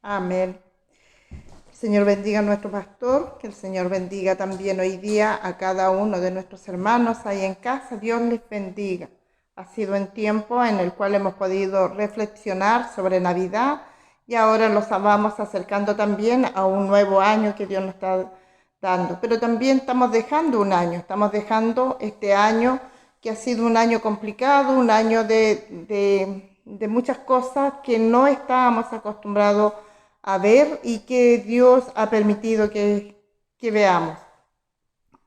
Amén. El Señor bendiga a nuestro pastor, que el Señor bendiga también hoy día a cada uno de nuestros hermanos ahí en casa. Dios les bendiga. Ha sido un tiempo en el cual hemos podido reflexionar sobre Navidad y ahora nos vamos acercando también a un nuevo año que Dios nos está dando. Pero también estamos dejando un año, estamos dejando este año que ha sido un año complicado, un año de muchas cosas que no estábamos acostumbrados a ver y que Dios ha permitido que veamos.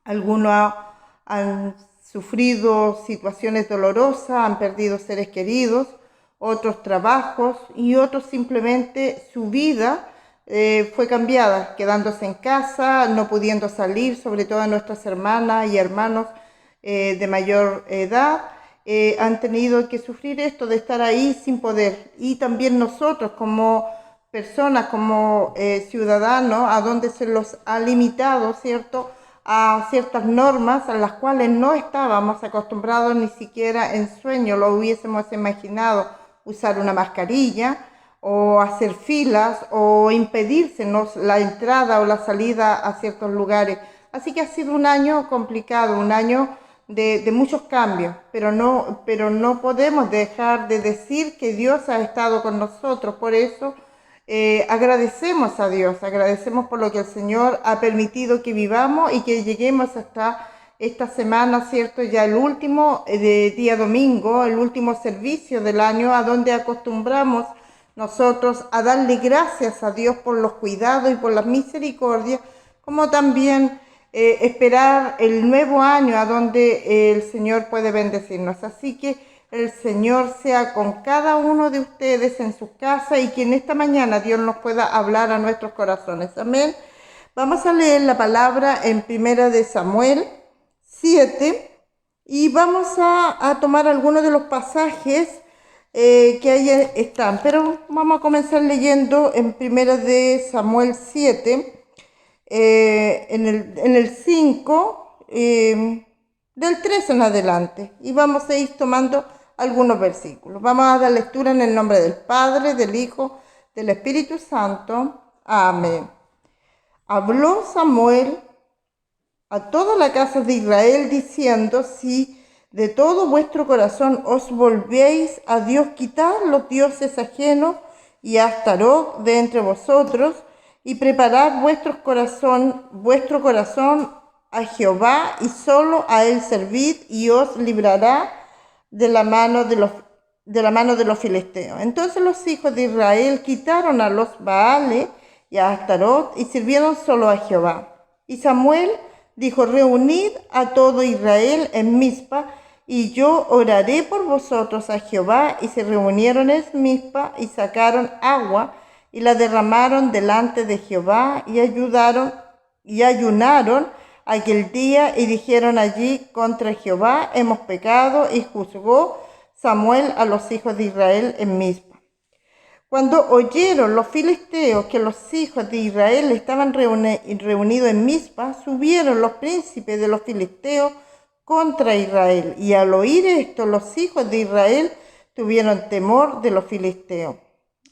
Algunos han sufrido situaciones dolorosas, han perdido seres queridos, otros trabajos y otros simplemente su vida fue cambiada, quedándose en casa, no pudiendo salir, sobre todo nuestras hermanas y hermanos de mayor edad. Han tenido que sufrir esto de estar ahí sin poder. Y también nosotros como personas, como ciudadanos, a donde se los ha limitado, ¿cierto?, a ciertas normas a las cuales no estábamos acostumbrados, ni siquiera en sueño lo hubiésemos imaginado, usar una mascarilla o hacer filas o impedírsenos la entrada o la salida a ciertos lugares. Así que ha sido un año complicado, un año de muchos cambios, pero no podemos dejar de decir que Dios ha estado con nosotros. Por eso agradecemos a Dios, agradecemos por lo que el Señor ha permitido que vivamos y que lleguemos hasta esta semana, ¿cierto? Ya el último de día domingo, el último servicio del año, a donde acostumbramos nosotros a darle gracias a Dios por los cuidados y por las misericordias, como también esperar el nuevo año a donde el Señor puede bendecirnos. Así que el Señor sea con cada uno de ustedes en su casa y que en esta mañana Dios nos pueda hablar a nuestros corazones. Amén. Vamos a leer la palabra en Primera de Samuel 7 y vamos a tomar algunos de los pasajes que ahí están. Pero vamos a comenzar leyendo en Primera de Samuel 7, en el 5, del 3 en adelante. Y vamos a ir tomando algunos versículos. Vamos a dar lectura en el nombre del Padre, del Hijo, del Espíritu Santo. Amén. Habló Samuel a toda la casa de Israel diciendo: si de todo vuestro corazón os volvéis a Dios, quitad los dioses ajenos y a Astarot de entre vosotros, y preparad vuestro corazón a Jehová, y solo a él servid, y os librará de la mano de los filisteos. Entonces los hijos de Israel quitaron a los Baales y a Astarot y sirvieron solo a Jehová. Y Samuel dijo: reunid a todo Israel en Mizpa, y yo oraré por vosotros a Jehová. Y se reunieron en Mizpa y sacaron agua y la derramaron delante de Jehová, y ayunaron aquel día y dijeron allí contra Jehová: hemos pecado. Y juzgó Samuel a los hijos de Israel en Mizpa. Cuando oyeron los filisteos que los hijos de Israel estaban reunidos en Mizpa, subieron los príncipes de los filisteos contra Israel. Y al oír esto, los hijos de Israel tuvieron temor de los filisteos.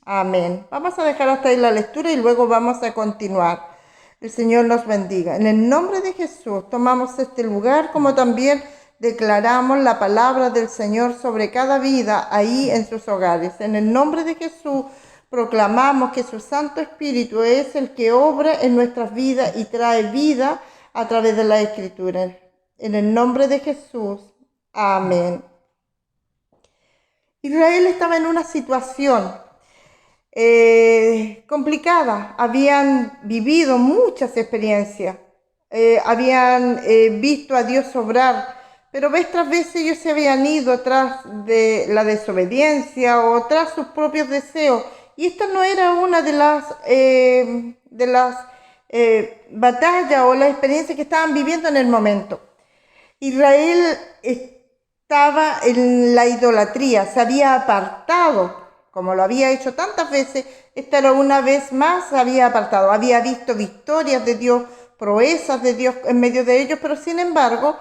Amén. Vamos a dejar hasta ahí la lectura y luego vamos a continuar. El Señor nos bendiga. En el nombre de Jesús tomamos este lugar, como también declaramos la palabra del Señor sobre cada vida ahí en sus hogares. En el nombre de Jesús proclamamos que su Santo Espíritu es el que obra en nuestras vidas y trae vida a través de la Escritura. En el nombre de Jesús. Amén. Israel estaba en una situación complicada. Habían vivido muchas experiencias, habían visto a Dios obrar, pero vez tras vez ellos se habían ido tras de la desobediencia o tras sus propios deseos, y esta no era una de las batallas o las experiencias que estaban viviendo en el momento. Israel estaba en la idolatría, se había apartado, como lo había hecho tantas veces. Esta era una vez más, se había apartado, había visto victorias de Dios, proezas de Dios en medio de ellos, pero sin embargo,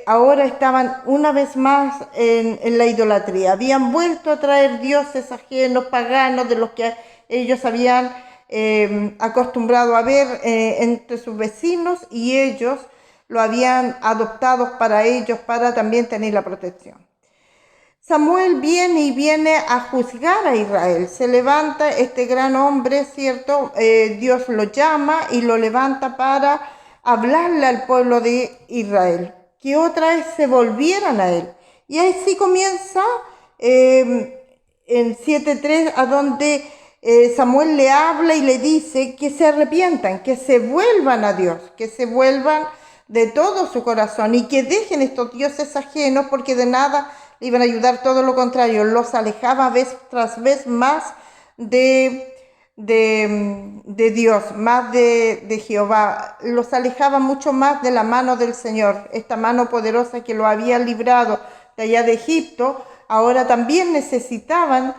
ahora estaban una vez más en la idolatría. Habían vuelto a traer dioses ajenos, paganos, de los que ellos habían acostumbrado a ver entre sus vecinos, y ellos lo habían adoptado para ellos, para también tener la protección. Samuel viene a juzgar a Israel. Se levanta este gran hombre, ¿cierto? Dios lo llama y lo levanta para hablarle al pueblo de Israel, que otra vez se volvieran a él. Y así comienza en 7:3, a donde Samuel le habla y le dice que se arrepientan, que se vuelvan a Dios, que se vuelvan de todo su corazón y que dejen estos dioses ajenos, porque de nada le iban a ayudar, todo lo contrario, los alejaba vez tras vez más de Dios, más de Jehová, los alejaba mucho más de la mano del Señor, esta mano poderosa que lo había librado de allá de Egipto. Ahora también necesitaban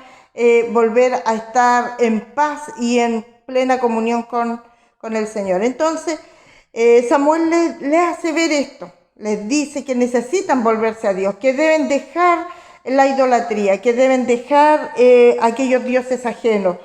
volver a estar en paz y en plena comunión con el Señor. Entonces Samuel le hace ver esto, les dice que necesitan volverse a Dios, que deben dejar la idolatría, que deben dejar aquellos dioses ajenos.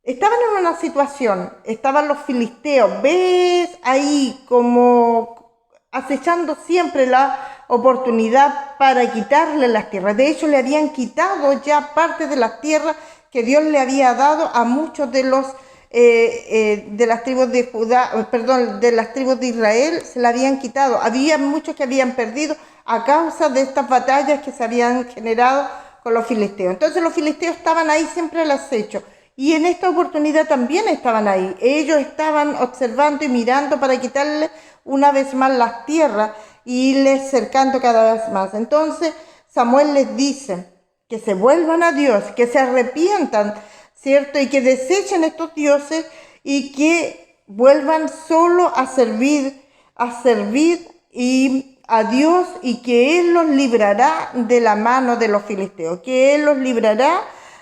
Estaban en una situación, estaban los filisteos, ves ahí como acechando siempre la oportunidad para quitarle las tierras. De hecho, le habían quitado ya parte de las tierras que Dios le había dado a muchos de los de las tribus de Judá, perdón, de las tribus de Israel, se la habían quitado. Había muchos que habían perdido a causa de estas batallas que se habían generado con los filisteos. Entonces los filisteos estaban ahí siempre al acecho. Y en esta oportunidad también estaban ahí. Ellos estaban observando y mirando para quitarle una vez más las tierras y les cercando cada vez más. Entonces Samuel les dice que se vuelvan a Dios, que se arrepientan, ¿cierto? Y que desechen estos dioses y que vuelvan solo a servir y a Dios, y que Él los librará de la mano de los filisteos, que Él los librará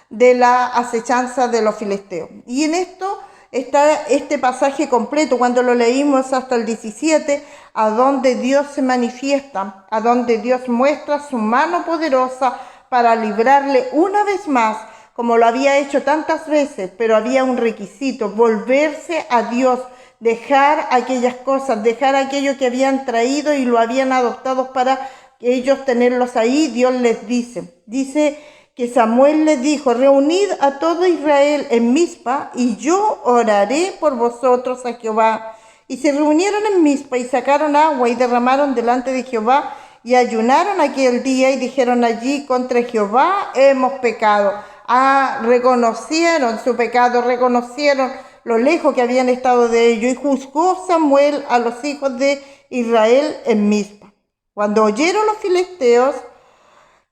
de la acechanza de los filisteos. Y en esto está este pasaje completo, cuando lo leímos hasta el 17, a donde Dios se manifiesta, a donde Dios muestra su mano poderosa para librarle una vez más, como lo había hecho tantas veces, pero había un requisito: volverse a Dios, dejar aquellas cosas, dejar aquello que habían traído y lo habían adoptado para ellos tenerlos ahí. Dios les dice que Samuel les dijo: reunid a todo Israel en Mizpa y yo oraré por vosotros a Jehová. Y se reunieron en Mizpa y sacaron agua y derramaron delante de Jehová y ayunaron aquel día y dijeron allí: contra Jehová hemos pecado. Reconocieron su pecado, reconocieron lo lejos que habían estado de ello, y juzgó Samuel a los hijos de Israel en Mizpa. Cuando oyeron los filisteos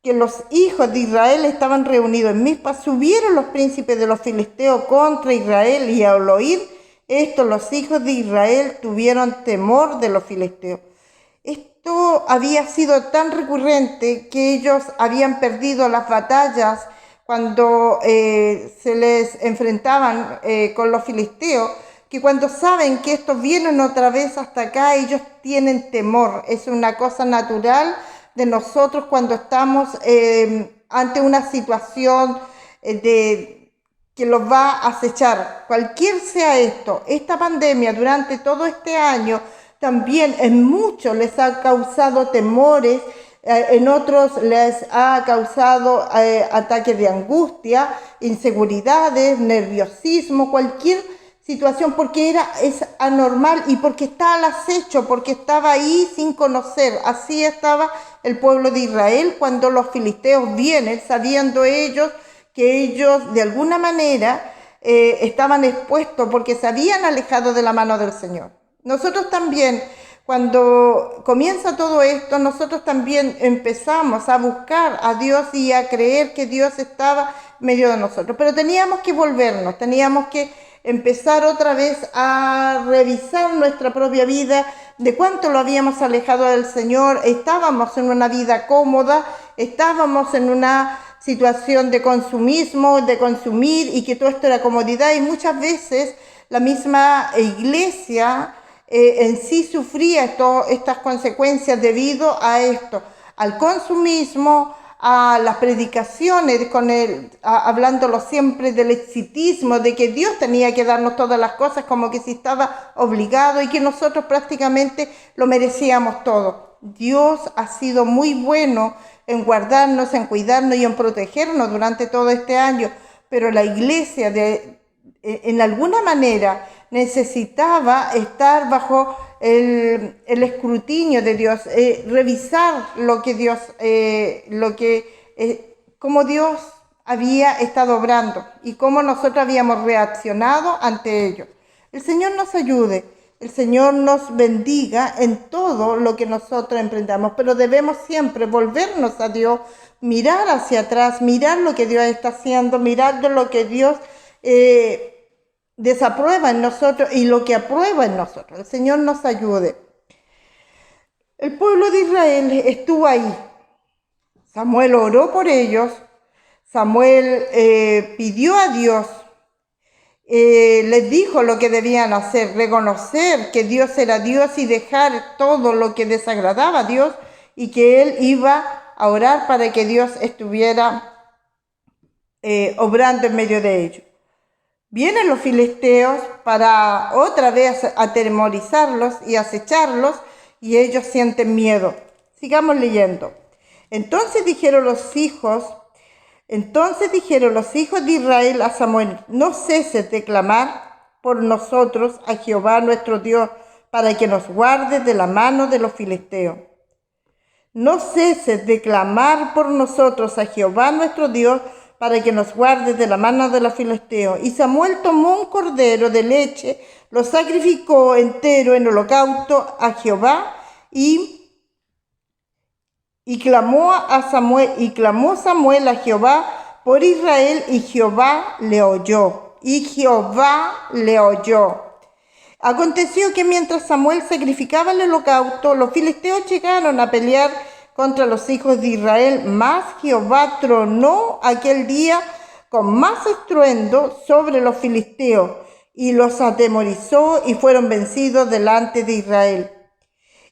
que los hijos de Israel estaban reunidos en Mizpa, subieron los príncipes de los filisteos contra Israel, y al oír esto los hijos de Israel tuvieron temor de los filisteos. Esto había sido tan recurrente que ellos habían perdido las batallas cuando se les enfrentaban con los filisteos, que cuando saben que estos vienen otra vez hasta acá, ellos tienen temor. Es una cosa natural de nosotros cuando estamos ante una situación que los va a acechar. Cualquier sea esto, esta pandemia durante todo este año también en muchos les ha causado temores, en otros les ha causado ataques de angustia, inseguridades, nerviosismo, cualquier situación, porque es anormal y porque está al acecho, porque estaba ahí sin conocer. Así estaba el pueblo de Israel cuando los filisteos vienen, sabiendo ellos que ellos de alguna manera estaban expuestos porque se habían alejado de la mano del Señor. Nosotros también, cuando comienza todo esto, nosotros también empezamos a buscar a Dios y a creer que Dios estaba en medio de nosotros. Pero teníamos que volvernos, teníamos que empezar otra vez a revisar nuestra propia vida, de cuánto lo habíamos alejado del Señor. Estábamos en una vida cómoda, estábamos en una situación de consumismo, de consumir, y que todo esto era comodidad, y muchas veces la misma iglesia en sí sufría estas consecuencias debido a esto, al consumismo, a las predicaciones, hablándolo siempre del exitismo, de que Dios tenía que darnos todas las cosas, como que si estaba obligado y que nosotros prácticamente lo merecíamos todo. Dios ha sido muy bueno en guardarnos, en cuidarnos y en protegernos durante todo este año, pero la iglesia en alguna manera necesitaba estar bajo el escrutinio de Dios, revisar cómo Dios había estado obrando y cómo nosotros habíamos reaccionado ante ello. El Señor nos ayude, el Señor nos bendiga en todo lo que nosotros emprendamos, pero debemos siempre volvernos a Dios, mirar hacia atrás, mirar lo que Dios está haciendo, mirar lo que Dios desaprueba en nosotros y lo que aprueba en nosotros. El Señor nos ayude. El pueblo de Israel estuvo ahí. Samuel oró por ellos. Samuel pidió a Dios. Les dijo lo que debían hacer, reconocer que Dios era Dios y dejar todo lo que desagradaba a Dios y que Él iba a orar para que Dios estuviera obrando en medio de ellos. Vienen los filisteos para otra vez atemorizarlos y acecharlos y ellos sienten miedo. Sigamos leyendo. Entonces dijeron los hijos de Israel a Samuel: no ceses de clamar por nosotros a Jehová nuestro Dios para que nos guarde de la mano de los filisteos. No ceses de clamar por nosotros a Jehová nuestro Dios para que nos guarde de la mano de los filisteos. Y Samuel tomó un cordero de leche, lo sacrificó entero en holocausto a Jehová y clamó Samuel a Jehová por Israel y Jehová le oyó. Aconteció que mientras Samuel sacrificaba el holocausto, los filisteos llegaron a pelear contra los hijos de Israel, mas Jehová tronó aquel día con más estruendo sobre los filisteos y los atemorizó y fueron vencidos delante de Israel.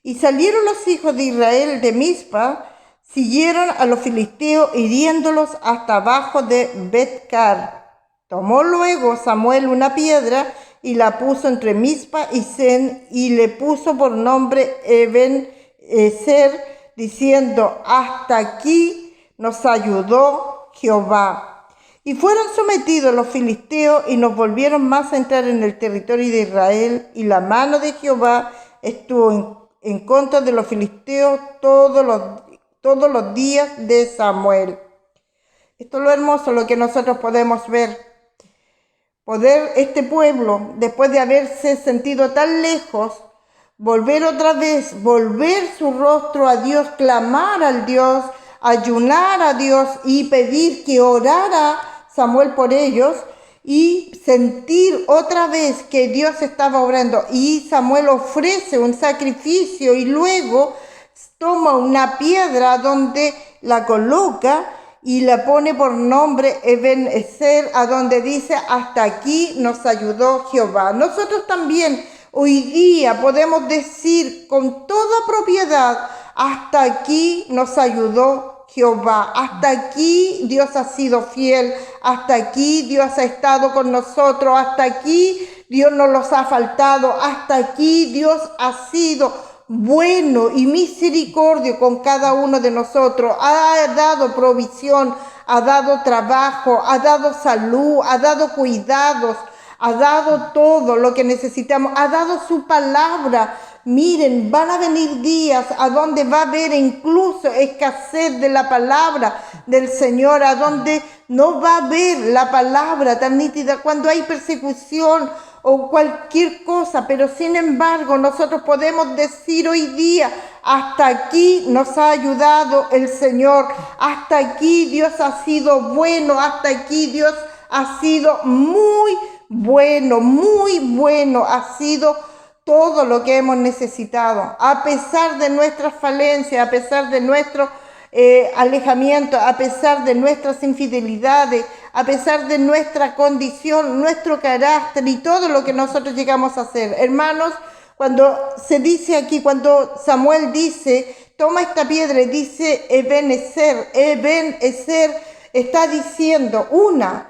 Y salieron los hijos de Israel de Mizpa, siguieron a los filisteos hiriéndolos hasta abajo de Bet-car. Tomó luego Samuel una piedra y la puso entre Mizpa y Sen y le puso por nombre Eben-ezer, diciendo: hasta aquí nos ayudó Jehová. Y fueron sometidos los filisteos y no volvieron más a entrar en el territorio de Israel, y la mano de Jehová estuvo en contra de los filisteos todos los días de Samuel. Esto es lo hermoso, lo que nosotros podemos ver. Este pueblo, después de haberse sentido tan lejos, volver otra vez, volver su rostro a Dios, clamar al Dios, ayunar a Dios y pedir que orara Samuel por ellos y sentir otra vez que Dios estaba obrando. Y Samuel ofrece un sacrificio y luego toma una piedra donde la coloca y la pone por nombre Eben-ezer, a donde dice: hasta aquí nos ayudó Jehová. Nosotros también hoy día podemos decir con toda propiedad: hasta aquí nos ayudó Jehová, hasta aquí Dios ha sido fiel, hasta aquí Dios ha estado con nosotros, hasta aquí Dios no nos ha faltado, hasta aquí Dios ha sido bueno y misericordio con cada uno de nosotros, ha dado provisión, ha dado trabajo, ha dado salud, ha dado cuidados, ha dado todo lo que necesitamos, ha dado su palabra. Miren, van a venir días a donde va a haber incluso escasez de la palabra del Señor, a donde no va a haber la palabra tan nítida cuando hay persecución o cualquier cosa, pero sin embargo nosotros podemos decir hoy día: hasta aquí nos ha ayudado el Señor, hasta aquí Dios ha sido bueno, hasta aquí Dios ha sido muy bueno, ha sido todo lo que hemos necesitado, a pesar de nuestras falencias, a pesar de nuestro alejamiento, a pesar de nuestras infidelidades, a pesar de nuestra condición, nuestro carácter y todo lo que nosotros llegamos a hacer. Hermanos, cuando se dice aquí, cuando Samuel dice toma esta piedra y dice Ebenezer. Ebenezer está diciendo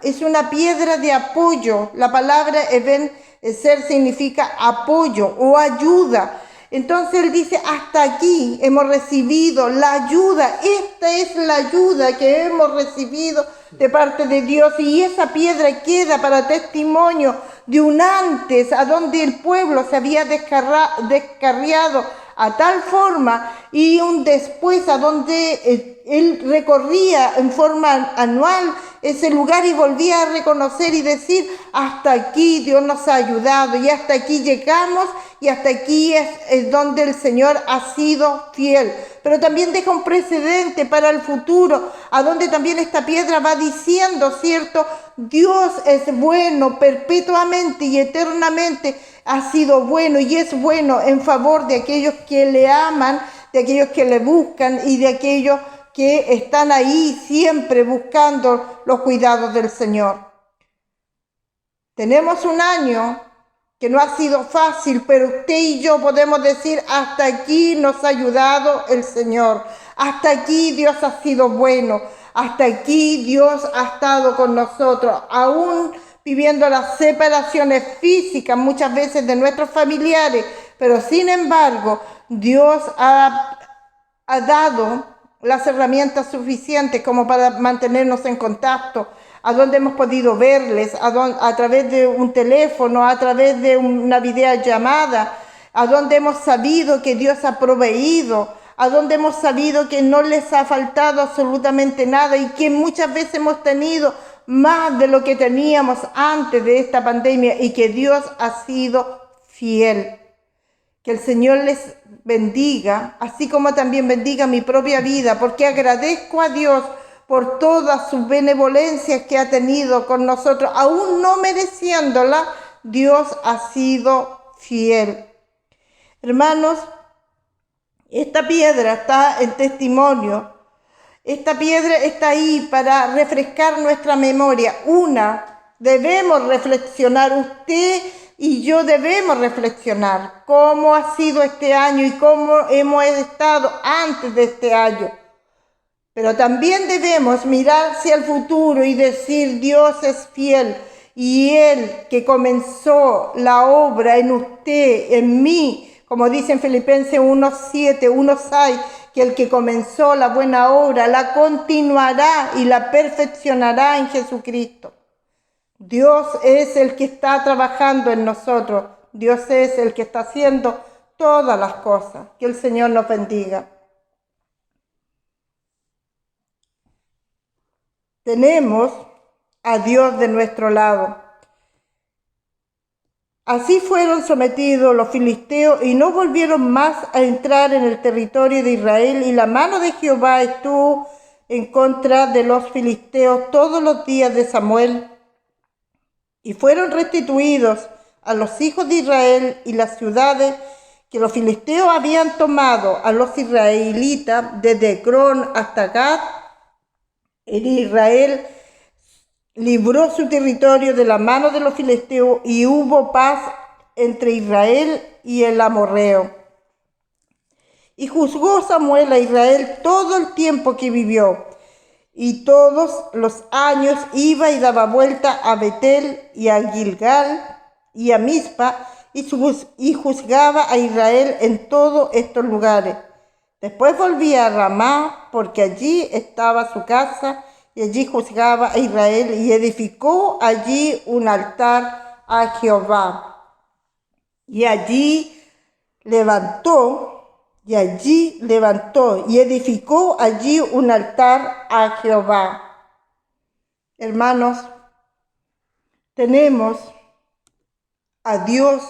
es una piedra de apoyo. La palabra Ebenezer significa apoyo o ayuda. Entonces él dice, hasta aquí hemos recibido la ayuda. Esta es la ayuda que hemos recibido de parte de Dios, y esa piedra queda para testimonio de un antes, a donde el pueblo se había descarriado a tal forma, y un después a donde él recorría en forma anual ese lugar y volvía a reconocer y decir, hasta aquí Dios nos ha ayudado y hasta aquí llegamos y hasta aquí es donde el Señor ha sido fiel. Pero también deja un precedente para el futuro, a donde también esta piedra va diciendo, ¿cierto? Dios es bueno perpetuamente y eternamente, ha sido bueno y es bueno en favor de aquellos que le aman, de aquellos que le buscan y de aquellos que están ahí siempre buscando los cuidados del Señor. Tenemos un año que no ha sido fácil, pero usted y yo podemos decir, hasta aquí nos ha ayudado el Señor, hasta aquí Dios ha sido bueno, hasta aquí Dios ha estado con nosotros, aún viviendo las separaciones físicas muchas veces de nuestros familiares, pero sin embargo Dios ha dado las herramientas suficientes como para mantenernos en contacto, a donde hemos podido verles, a través de un teléfono, a través de una videollamada, a donde hemos sabido que Dios ha proveído, a donde hemos sabido que no les ha faltado absolutamente nada y que muchas veces hemos tenido más de lo que teníamos antes de esta pandemia y que Dios ha sido fiel. Que el Señor les bendiga, así como también bendiga mi propia vida, porque agradezco a Dios por todas sus benevolencias que ha tenido con nosotros, aún no mereciéndola. Dios ha sido fiel. Hermanos, esta piedra está en testimonio. Esta piedra está ahí para refrescar nuestra memoria. Debemos reflexionar, usted y yo debemos reflexionar cómo ha sido este año y cómo hemos estado antes de este año. Pero también debemos mirar hacia el futuro y decir, Dios es fiel, y Él que comenzó la obra en usted, en mí, como dice en Filipenses 1:7, 1:6, que el que comenzó la buena obra la continuará y la perfeccionará en Jesucristo. Dios es el que está trabajando en nosotros. Dios es el que está haciendo todas las cosas. Que el Señor nos bendiga. Tenemos a Dios de nuestro lado. Así fueron sometidos los filisteos y no volvieron más a entrar en el territorio de Israel, y la mano de Jehová estuvo en contra de los filisteos todos los días de Samuel. Y fueron restituidos a los hijos de Israel y las ciudades que los filisteos habían tomado a los israelitas desde Ecrón hasta Gad. Israel libró su territorio de la mano de los filisteos y hubo paz entre Israel y el amorreo. Y juzgó Samuel a Israel todo el tiempo que vivió, y todos los años iba y daba vuelta a Betel y a Gilgal y a Mizpa, y juzgaba a Israel en todos estos lugares. Después volvía a Ramá, porque allí estaba su casa, y allí juzgaba a Israel, y edificó allí un altar a Jehová. Y allí levantó y edificó allí un altar a Jehová. Hermanos, tenemos a Dios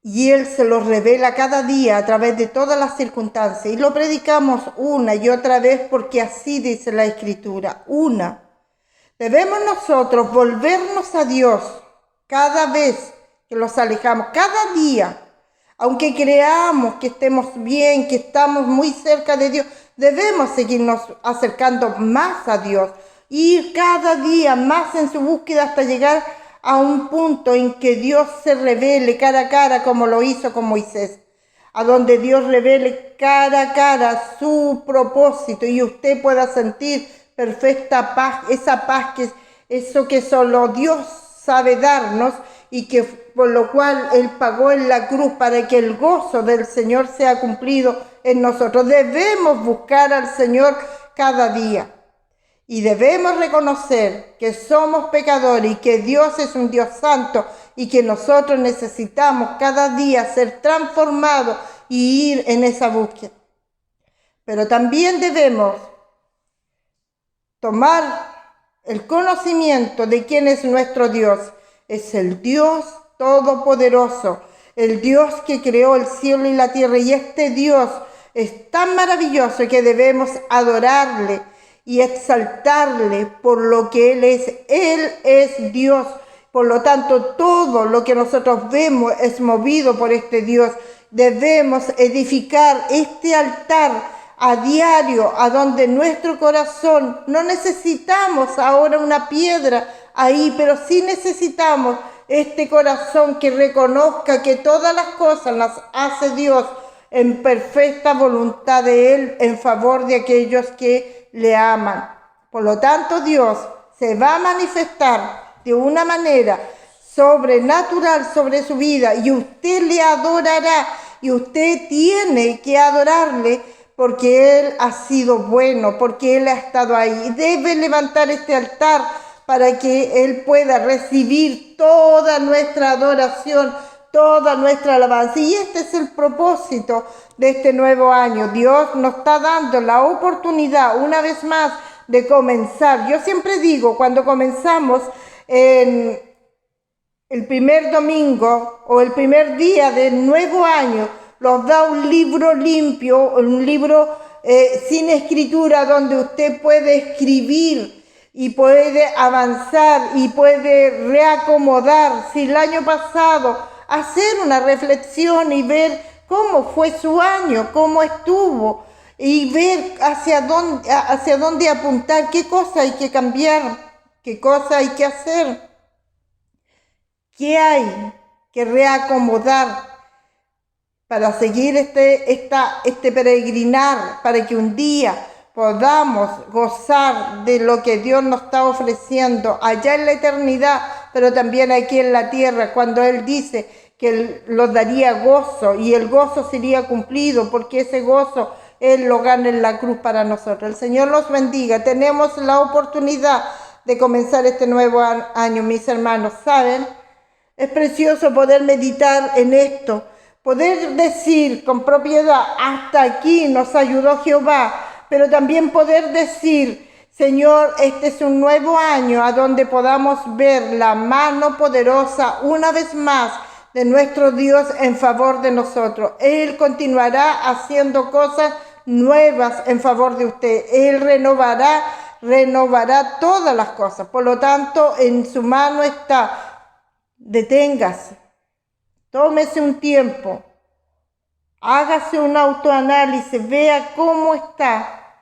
y Él se lo revela cada día a través de todas las circunstancias. Y lo predicamos una y otra vez porque así dice la Escritura. Debemos nosotros volvernos a Dios cada vez que los alejamos, cada día. Aunque creamos que estemos bien, que estamos muy cerca de Dios, debemos seguirnos acercando más a Dios, ir cada día más en su búsqueda hasta llegar a un punto en que Dios se revele cara a cara como lo hizo con Moisés. a donde Dios revele cara a cara su propósito y usted pueda sentir perfecta paz, esa paz eso que solo Dios sabe darnos y que por lo cual Él pagó en la cruz para que el gozo del Señor sea cumplido en nosotros. Debemos buscar al Señor cada día y debemos reconocer que somos pecadores y que Dios es un Dios santo y que nosotros necesitamos cada día ser transformados y ir en esa búsqueda. Pero también debemos tomar el conocimiento de quién es nuestro Dios. Es el Dios todopoderoso, el Dios que creó el cielo y la tierra. Y este Dios es tan maravilloso que debemos adorarle y exaltarle por lo que Él es. Él es Dios. Por lo tanto, todo lo que nosotros vemos es movido por este Dios. Debemos edificar este altar a diario, a donde nuestro corazón, no necesitamos ahora una piedra ahí, pero sí necesitamos este corazón que reconozca que todas las cosas las hace Dios en perfecta voluntad de Él, en favor de aquellos que le aman. Por lo tanto, Dios se va a manifestar de una manera sobrenatural sobre su vida y usted le adorará y usted tiene que adorarle porque Él ha sido bueno, porque Él ha estado ahí. Debe levantar este altar para que Él pueda recibir toda nuestra adoración, toda nuestra alabanza. Y este es el propósito de este nuevo año. Dios nos está dando la oportunidad una vez más de comenzar. Yo siempre digo, cuando comenzamos en el primer domingo o el primer día del nuevo año, nos da un libro limpio, un libro sin escritura, donde usted puede escribir y puede avanzar y puede reacomodar. Si el año pasado, hacer una reflexión y ver cómo fue su año, cómo estuvo, y ver hacia dónde apuntar, qué cosa hay que cambiar, qué cosa hay que hacer, qué hay que reacomodar para seguir este peregrinar, para que un día podamos gozar de lo que Dios nos está ofreciendo allá en la eternidad, pero también aquí en la tierra, cuando Él dice que Él nos daría gozo y el gozo sería cumplido, porque ese gozo Él lo gana en la cruz para nosotros. El Señor los bendiga. Tenemos la oportunidad de comenzar este nuevo año, mis hermanos. ¿Saben? Es precioso poder meditar en esto, poder decir con propiedad, hasta aquí nos ayudó Jehová, pero también poder decir, Señor, este es un nuevo año a donde podamos ver la mano poderosa una vez más de nuestro Dios en favor de nosotros. Él continuará haciendo cosas nuevas en favor de usted. Él renovará todas las cosas. Por lo tanto, en su mano está. Deténgase, tómese un tiempo, hágase un autoanálisis, vea cómo está,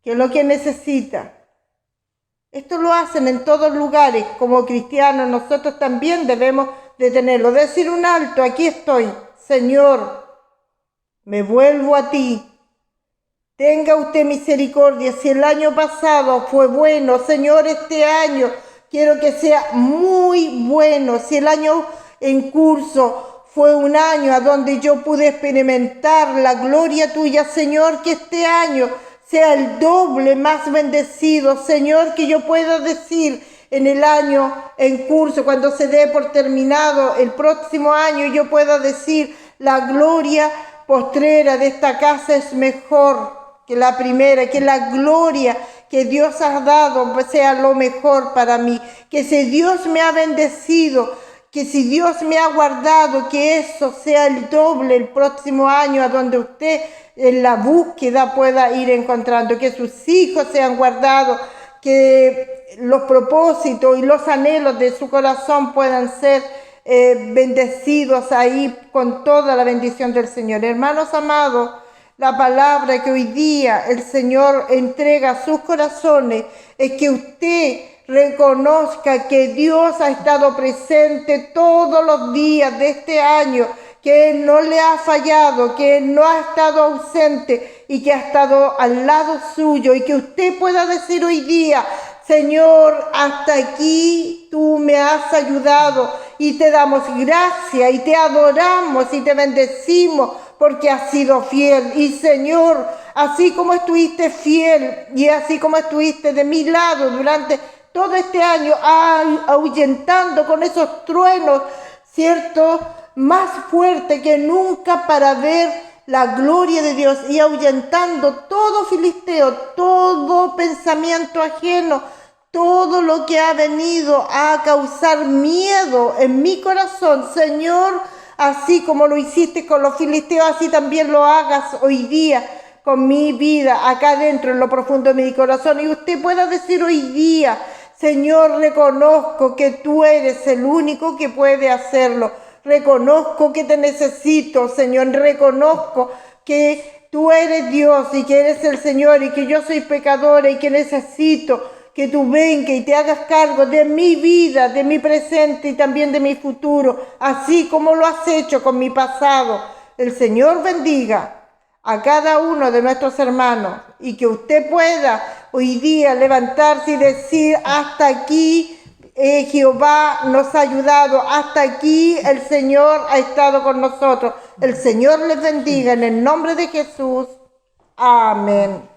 qué es lo que necesita. Esto lo hacen en todos lugares. Como cristianos nosotros también debemos de tenerlo. Decir un alto, aquí estoy, Señor, me vuelvo a ti. Tenga usted misericordia. Si el año pasado fue bueno, Señor, este año quiero que sea muy bueno. Si el año en curso fue un año a donde yo pude experimentar la gloria tuya, Señor, que este año sea el doble más bendecido. Señor, que yo pueda decir en el año en curso, cuando se dé por terminado el próximo año, yo pueda decir, la gloria postrera de esta casa es mejor que la primera, que la gloria que Dios ha dado sea lo mejor para mí, que si Dios me ha bendecido, que si Dios me ha guardado, que eso sea el doble el próximo año, a donde usted en la búsqueda pueda ir encontrando, que sus hijos sean guardados, que los propósitos y los anhelos de su corazón puedan ser bendecidos ahí con toda la bendición del Señor. Hermanos amados, la palabra que hoy día el Señor entrega a sus corazones es que usted reconozca que Dios ha estado presente todos los días de este año, que Él no le ha fallado, que Él no ha estado ausente y que ha estado al lado suyo, y que usted pueda decir hoy día: Señor, hasta aquí tú me has ayudado, y te damos gracias y te adoramos y te bendecimos porque has sido fiel. Y Señor, así como estuviste fiel y así como estuviste de mi lado durante todo este año, ahuyentando con esos truenos, ¿cierto?, más fuerte que nunca para ver la gloria de Dios, y ahuyentando todo filisteo, todo pensamiento ajeno, todo lo que ha venido a causar miedo en mi corazón. Señor, así como lo hiciste con los filisteos, así también lo hagas hoy día con mi vida, acá dentro, en lo profundo de mi corazón. Y usted pueda decir hoy día: Señor, reconozco que tú eres el único que puede hacerlo. Reconozco que te necesito, Señor. Reconozco que tú eres Dios y que eres el Señor, y que yo soy pecadora y que necesito que tú vengas y te hagas cargo de mi vida, de mi presente y también de mi futuro, así como lo has hecho con mi pasado. El Señor bendiga a cada uno de nuestros hermanos, y que usted pueda hoy día levantarse y decir: hasta aquí Jehová nos ha ayudado, hasta aquí el Señor ha estado con nosotros. El Señor les bendiga en el nombre de Jesús. Amén.